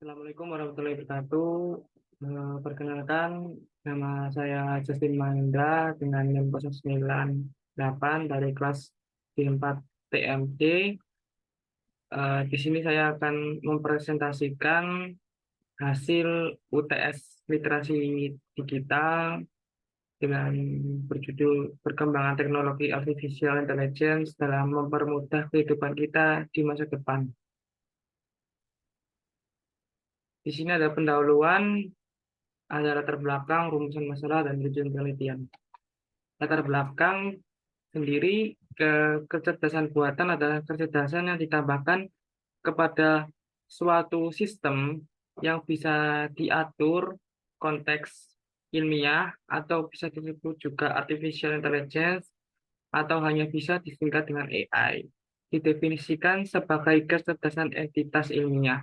Assalamualaikum warahmatullahi wabarakatuh. Perkenalkan, nama saya Justin Mahendra dengan NIM 098 dari kelas D4 TMD. Di sini saya akan mempresentasikan hasil UTS Literasi Digital dengan berjudul Perkembangan Teknologi Artificial Intelligence dalam mempermudah kehidupan kita di masa depan. Di sini ada pendahuluan, ada latar belakang, rumusan masalah, dan tujuan penelitian. Latar belakang sendiri, kecerdasan buatan adalah kecerdasan yang ditambahkan kepada suatu sistem yang bisa diatur konteks ilmiah atau bisa disebut juga artificial intelligence atau hanya bisa disingkat dengan AI. Didefinisikan sebagai kecerdasan entitas ilmiah.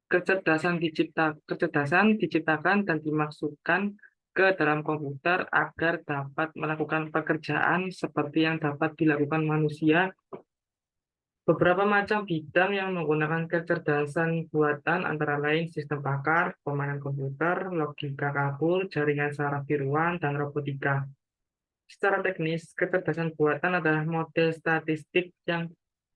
Kecerdasan diciptakan dan dimasukkan ke dalam komputer agar dapat melakukan pekerjaan seperti yang dapat dilakukan manusia. Beberapa macam bidang yang menggunakan kecerdasan buatan antara lain sistem pakar, permainan komputer, logika kabel, jaringan saraf tiruan, dan robotika. Secara teknis, kecerdasan buatan adalah model statistik yang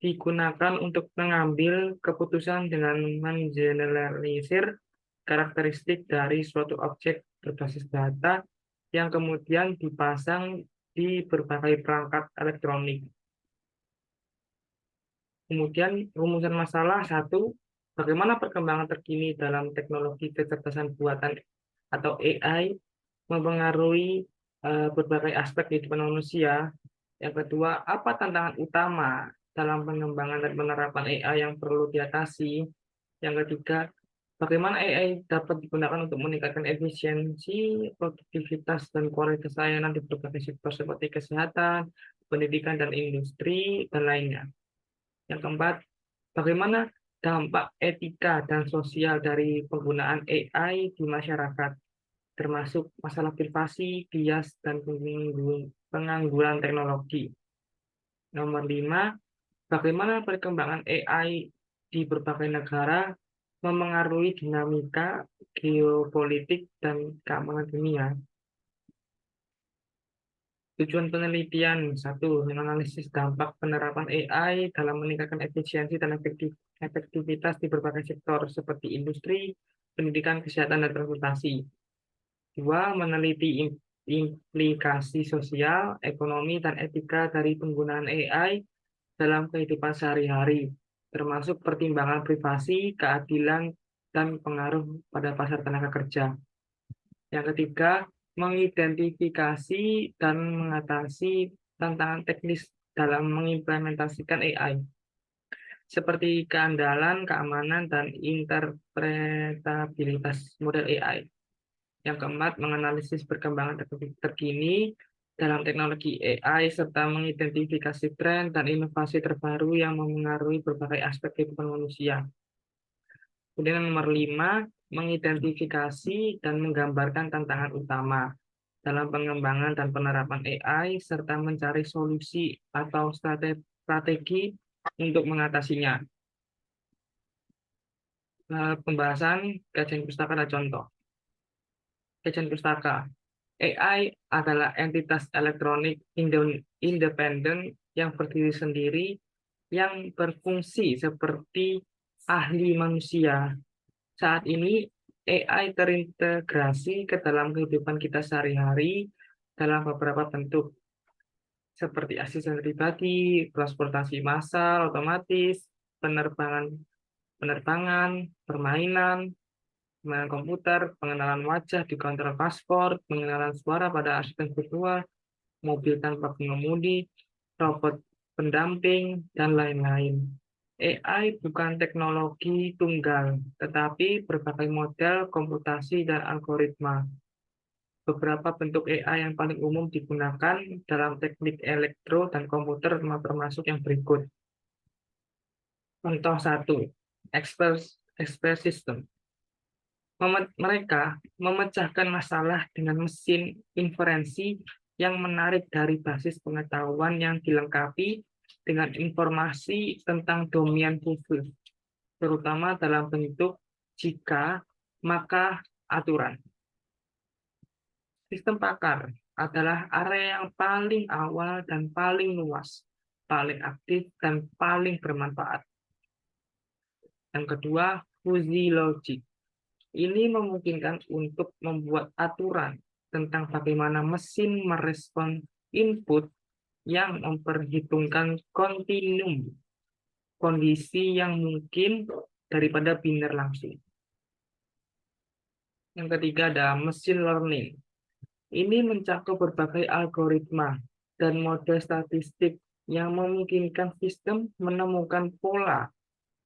digunakan untuk mengambil keputusan dengan mengeneralisir karakteristik dari suatu objek berbasis data yang kemudian dipasang di berbagai perangkat elektronik. Kemudian rumusan masalah satu, bagaimana perkembangan terkini dalam teknologi kecerdasan buatan atau AI mempengaruhi berbagai aspek kehidupan manusia. Yang kedua, apa tantangan utama dalam pengembangan dan penerapan AI yang perlu diatasi? Yang ketiga, bagaimana AI dapat digunakan untuk meningkatkan efisiensi, produktivitas, dan kualitas layanan di berbagai sektor seperti kesehatan, pendidikan, dan industri, dan lainnya. Yang keempat, bagaimana dampak etika dan sosial dari penggunaan AI di masyarakat, termasuk masalah privasi, bias, dan pengangguran teknologi. Nomor 5, bagaimana perkembangan AI di berbagai negara memengaruhi dinamika geopolitik dan keamanan dunia. Tujuan penelitian, satu, menganalisis dampak penerapan AI dalam meningkatkan efisiensi dan efektivitas di berbagai sektor seperti industri, pendidikan, kesehatan, dan transportasi. Dua, meneliti implikasi sosial, ekonomi, dan etika dari penggunaan AI dalam kehidupan sehari-hari, termasuk pertimbangan privasi, keadilan, dan pengaruh pada pasar tenaga kerja. Yang ketiga, mengidentifikasi dan mengatasi tantangan teknis dalam mengimplementasikan AI, seperti keandalan, keamanan, dan interpretabilitas model AI. Yang keempat, menganalisis perkembangan terkini dalam teknologi AI serta mengidentifikasi tren dan inovasi terbaru yang memengaruhi berbagai aspek kehidupan manusia. Kemudian nomor 5, mengidentifikasi dan menggambarkan tantangan utama dalam pengembangan dan penerapan AI serta mencari solusi atau strategi untuk mengatasinya. Pembahasan kajian pustaka dan contoh. Kajian pustaka. AI adalah entitas elektronik independen yang berdiri sendiri yang berfungsi seperti ahli manusia. Saat ini AI terintegrasi ke dalam kehidupan kita sehari-hari dalam beberapa bentuk seperti asisten pribadi, transportasi massal, otomatis, penerbangan, penerbangan, permainan komputer, pengenalan wajah di kontrol paspor, pengenalan suara pada asisten virtual, mobil tanpa pengemudi, robot pendamping, dan lain-lain. AI bukan teknologi tunggal, tetapi berbagai model komputasi dan algoritma. Beberapa bentuk AI yang paling umum digunakan dalam teknik elektro dan komputer termasuk yang berikut. Contoh 1, expert system. Mereka memecahkan masalah dengan mesin inferensi yang menarik dari basis pengetahuan yang dilengkapi dengan informasi tentang domain khusus, terutama dalam bentuk Jika, maka aturan. Sistem pakar adalah area yang paling awal dan paling luas, paling aktif dan paling bermanfaat. Yang kedua, fuzzy logic. Ini memungkinkan untuk membuat aturan tentang bagaimana mesin merespon input yang memperhitungkan kontinum kondisi yang mungkin daripada biner langsung. Yang ketiga ada machine learning. Ini mencakup berbagai algoritma dan model statistik yang memungkinkan sistem menemukan pola,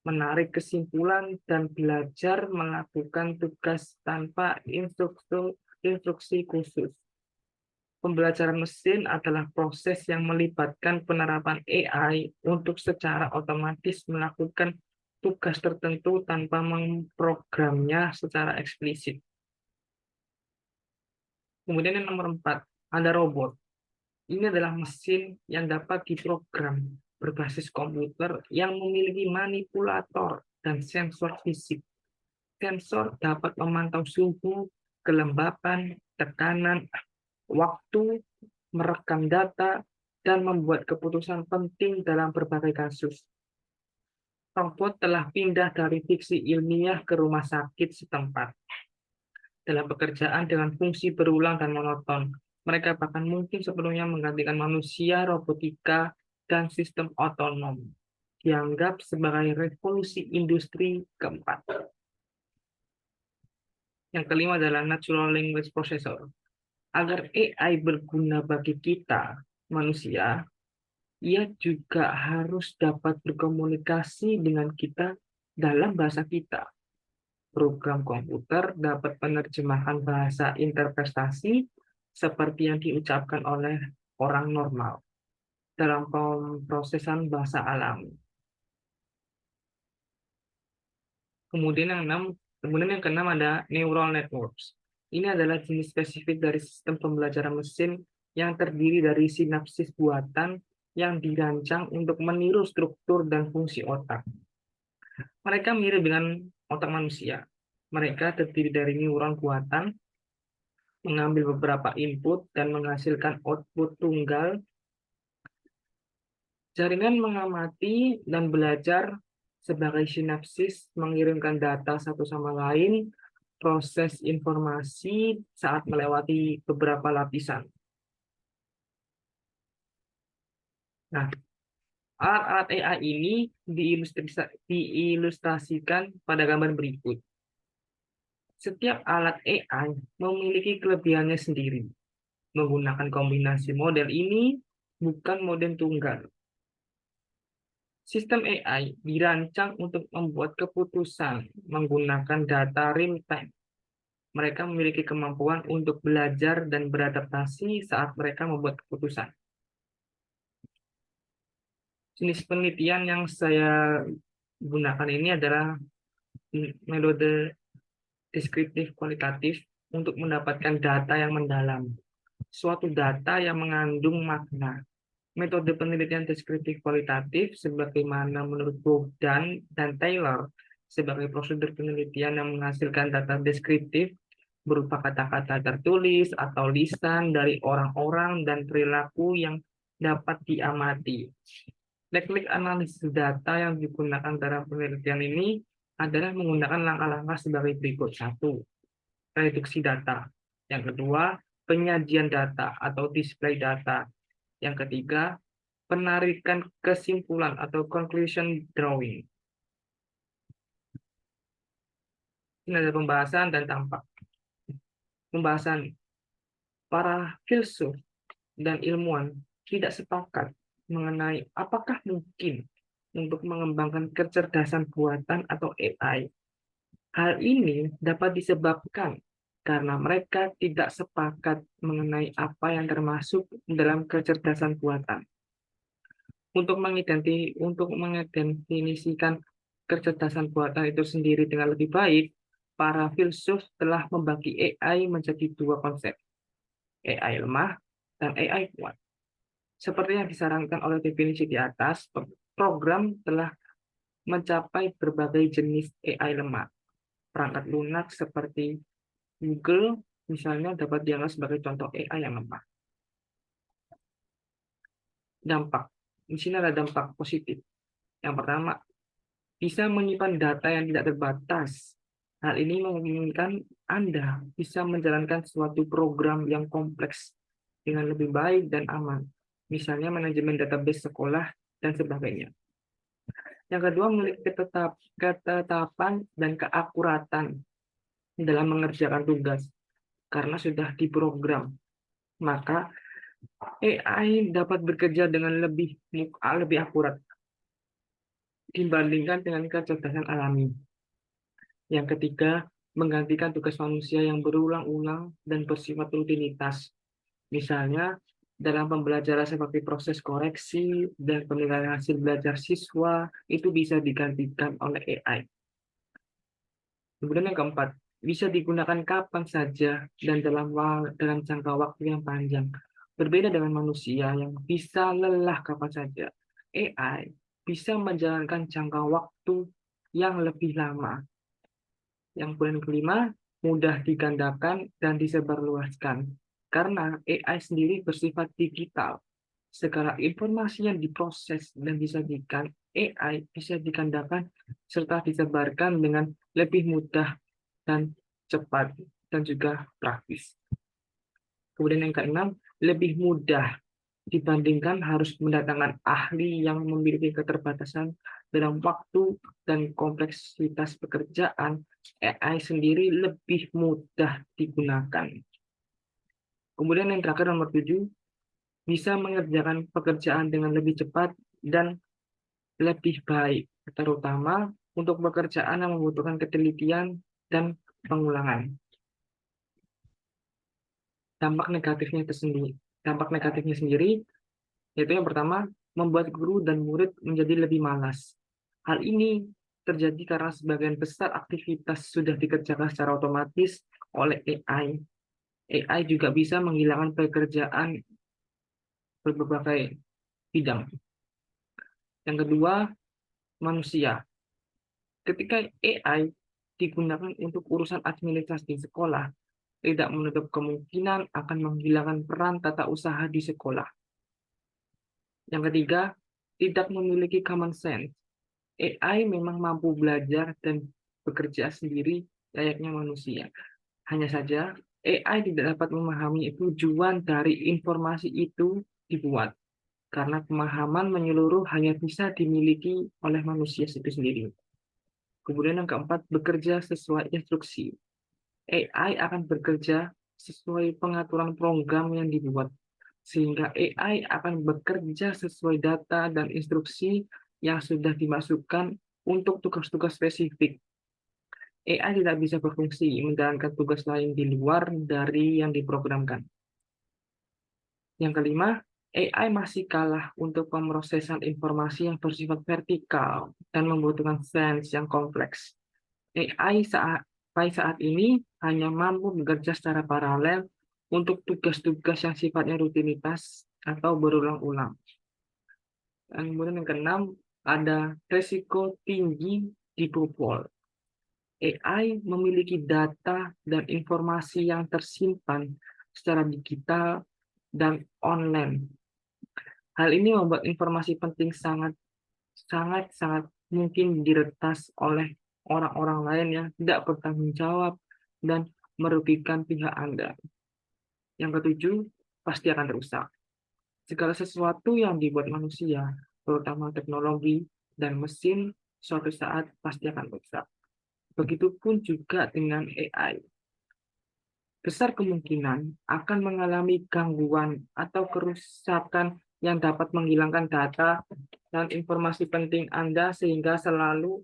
menarik kesimpulan, dan belajar melakukan tugas tanpa instruksi khusus. Pembelajaran mesin adalah proses yang melibatkan penerapan AI untuk secara otomatis melakukan tugas tertentu tanpa memprogramnya secara eksplisit. Kemudian yang nomor 4, ada robot. Ini adalah mesin yang dapat diprogram berbasis komputer yang memiliki manipulator dan sensor fisik. Sensor dapat memantau suhu, kelembapan, tekanan, waktu, merekam data, dan membuat keputusan penting dalam berbagai kasus. Robot telah pindah dari fiksi ilmiah ke rumah sakit setempat. Dalam pekerjaan dengan fungsi berulang dan monoton, mereka bahkan mungkin sepenuhnya menggantikan manusia, robotika, dan sistem otonom. Dianggap sebagai revolusi industri keempat. Yang kelima adalah Natural Language Processor. Agar AI berguna bagi kita, manusia, ia juga harus dapat berkomunikasi dengan kita dalam bahasa kita. Program komputer dapat menerjemahkan bahasa interpretasi seperti yang diucapkan oleh orang normal dalam pemrosesan bahasa alami. Kemudian yang keenam ada neural networks. Ini adalah jenis spesifik dari sistem pembelajaran mesin yang terdiri dari sinapsis buatan yang dirancang untuk meniru struktur dan fungsi otak. Mereka mirip dengan otak manusia. Mereka terdiri dari neuron buatan, mengambil beberapa input dan menghasilkan output tunggal. Jaringan mengamati dan belajar sebagai sinapsis, mengirimkan data satu sama lain, proses informasi saat melewati beberapa lapisan. Nah, alat-alat AI ini diilustrasikan pada gambar berikut. Setiap alat AI memiliki kelebihannya sendiri. Menggunakan kombinasi model ini bukan model tunggal. Sistem AI dirancang untuk membuat keputusan menggunakan data real-time. Mereka memiliki kemampuan untuk belajar dan beradaptasi saat mereka membuat keputusan. Jenis penelitian yang saya gunakan ini adalah metode deskriptif kualitatif untuk mendapatkan data yang mendalam. Suatu data yang mengandung makna. Metode penelitian deskriptif kualitatif sebagaimana menurut Bogdan dan Taylor sebagai prosedur penelitian yang menghasilkan data deskriptif berupa kata-kata tertulis atau lisan dari orang-orang dan perilaku yang dapat diamati. Teknik analisis data yang digunakan dalam penelitian ini adalah menggunakan langkah-langkah sebagai berikut. 1. Reduksi data. Yang kedua, penyajian data atau display data. Yang ketiga, penarikan kesimpulan atau conclusion drawing. Ini ada pembahasan dan tampak. Pembahasan. Para filsuf dan ilmuwan tidak sepakat mengenai apakah mungkin untuk mengembangkan kecerdasan buatan atau AI. Hal ini dapat disebabkan karena mereka tidak sepakat mengenai apa yang termasuk dalam kecerdasan buatan. Untuk mengedefinisikan kecerdasan buatan itu sendiri dengan lebih baik, para filsuf telah membagi AI menjadi 2 konsep, AI lemah dan AI kuat. Seperti yang disarankan oleh definisi di atas, program telah mencapai berbagai jenis AI lemah. perangkat lunak seperti Google, misalnya dapat dianggap sebagai contoh AI yang lemah. Dampak. Di sini ada dampak positif. Yang pertama, bisa menyimpan data yang tidak terbatas. Hal ini memungkinkan Anda bisa menjalankan suatu program yang kompleks dengan lebih baik dan aman. Misalnya manajemen database sekolah dan sebagainya. Yang kedua, memiliki ketetapan dan keakuratan dalam mengerjakan tugas karena sudah diprogram. Maka AI dapat bekerja dengan lebih akurat dibandingkan dengan kecerdasan alami. Yang ketiga, menggantikan tugas manusia yang berulang-ulang dan bersifat rutinitas. Misalnya, dalam pembelajaran seperti proses koreksi dan penilaian hasil belajar siswa, itu bisa digantikan oleh AI. Kemudian yang keempat, bisa digunakan kapan saja dan dalam jangka waktu yang panjang. Berbeda dengan manusia yang bisa lelah kapan saja, AI bisa menjalankan jangka waktu yang lebih lama. Yang poin kelima, mudah digandakan dan disebarluaskan. Karena AI sendiri bersifat digital. Segala informasi yang diproses dan disajikan, AI bisa digandakan serta disebarkan dengan lebih mudah dan cepat dan juga praktis. Kemudian yang keenam, lebih mudah dibandingkan harus mendatangkan ahli yang memiliki keterbatasan dalam waktu dan kompleksitas pekerjaan. AI sendiri lebih mudah digunakan. Kemudian yang terakhir nomor 7, bisa mengerjakan pekerjaan dengan lebih cepat dan lebih baik, terutama untuk pekerjaan yang membutuhkan ketelitian dan pengulangan. Dampak negatifnya sendiri yaitu yang pertama, membuat guru dan murid menjadi lebih malas. Hal ini terjadi karena sebagian besar aktivitas sudah dikerjakan secara otomatis oleh AI. AI juga bisa menghilangkan pekerjaan berbagai bidang. Yang kedua, manusia. Ketika AI digunakan untuk urusan administrasi di sekolah, tidak menutup kemungkinan akan menghilangkan peran tata usaha di sekolah. Yang ketiga, tidak memiliki common sense. AI memang mampu belajar dan bekerja sendiri layaknya manusia. Hanya saja, AI tidak dapat memahami tujuan dari informasi itu dibuat, karena pemahaman menyeluruh hanya bisa dimiliki oleh manusia itu sendiri. Kemudian yang keempat, bekerja sesuai instruksi. AI akan bekerja sesuai pengaturan program yang dibuat, sehingga AI akan bekerja sesuai data dan instruksi yang sudah dimasukkan untuk tugas-tugas spesifik. AI tidak bisa berfungsi menjalankan tugas lain di luar dari yang diprogramkan. Yang kelima, AI masih kalah untuk pemrosesan informasi yang bersifat vertikal dan membutuhkan sains yang kompleks. AI sampai saat ini hanya mampu bekerja secara paralel untuk tugas-tugas yang sifatnya rutinitas atau berulang-ulang. Dan kemudian yang keenam, ada risiko tinggi dibobol. AI memiliki data dan informasi yang tersimpan secara digital dan online. Hal ini membuat informasi penting sangat mungkin diretas oleh orang-orang lain yang tidak bertanggung jawab dan merugikan pihak Anda. Yang ketujuh, pasti akan rusak. Segala sesuatu yang dibuat manusia, terutama teknologi dan mesin, suatu saat pasti akan rusak. Begitupun juga dengan AI. Besar kemungkinan akan mengalami gangguan atau kerusakan yang dapat menghilangkan data dan informasi penting Anda sehingga selalu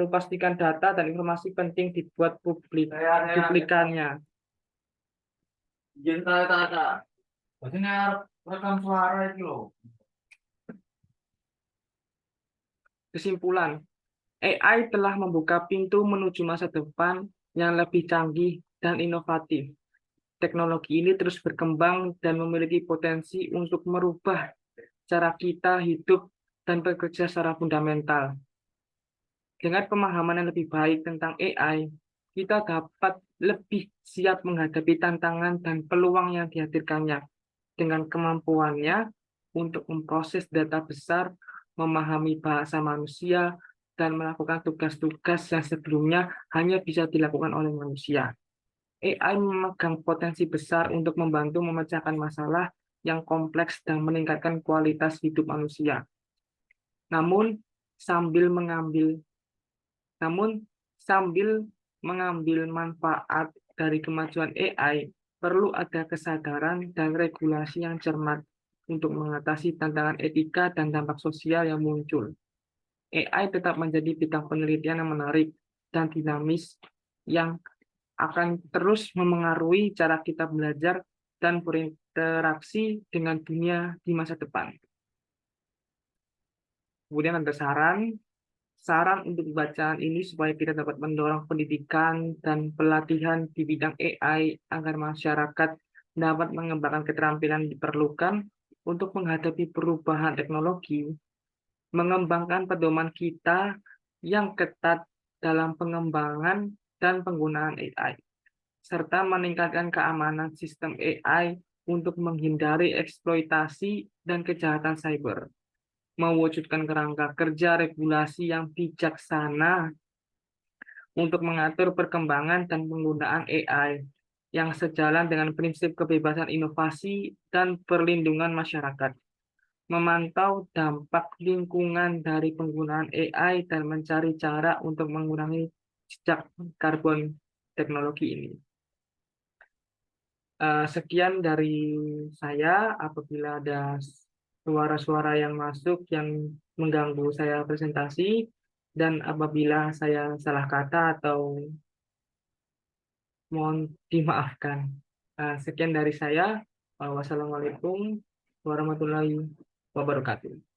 pastikan data dan informasi penting dibuat duplikannya. Kesimpulan, AI telah membuka pintu menuju masa depan yang lebih canggih dan inovatif. Teknologi ini terus berkembang dan memiliki potensi untuk merubah cara kita hidup dan bekerja secara fundamental. Dengan pemahaman yang lebih baik tentang AI, kita dapat lebih siap menghadapi tantangan dan peluang yang dihadirkannya dengan kemampuannya untuk memproses data besar, memahami bahasa manusia, dan melakukan tugas-tugas yang sebelumnya hanya bisa dilakukan oleh manusia. AI memegang potensi besar untuk membantu memecahkan masalah yang kompleks dan meningkatkan kualitas hidup manusia. Namun, sambil mengambil namun, sambil mengambil manfaat dari kemajuan AI, perlu ada kesadaran dan regulasi yang cermat untuk mengatasi tantangan etika dan dampak sosial yang muncul. AI tetap menjadi bidang penelitian yang menarik dan dinamis yang akan terus memengaruhi cara kita belajar dan berinteraksi dengan dunia di masa depan. Kemudian ada saran untuk bacaan ini supaya kita dapat mendorong pendidikan dan pelatihan di bidang AI agar masyarakat dapat mengembangkan keterampilan yang diperlukan untuk menghadapi perubahan teknologi, mengembangkan pedoman kita yang ketat dalam pengembangan dan penggunaan AI, serta meningkatkan keamanan sistem AI untuk menghindari eksploitasi dan kejahatan cyber, mewujudkan kerangka kerja regulasi yang bijaksana untuk mengatur perkembangan dan penggunaan AI yang sejalan dengan prinsip kebebasan inovasi dan perlindungan masyarakat, memantau dampak lingkungan dari penggunaan AI dan mencari cara untuk mengurangi jejak karbon teknologi ini. Sekian dari saya. Apabila ada suara-suara yang masuk yang mengganggu saya presentasi, dan apabila saya salah kata atau mohon dimaafkan. Sekian dari saya. Wassalamualaikum warahmatullahi wabarakatuh.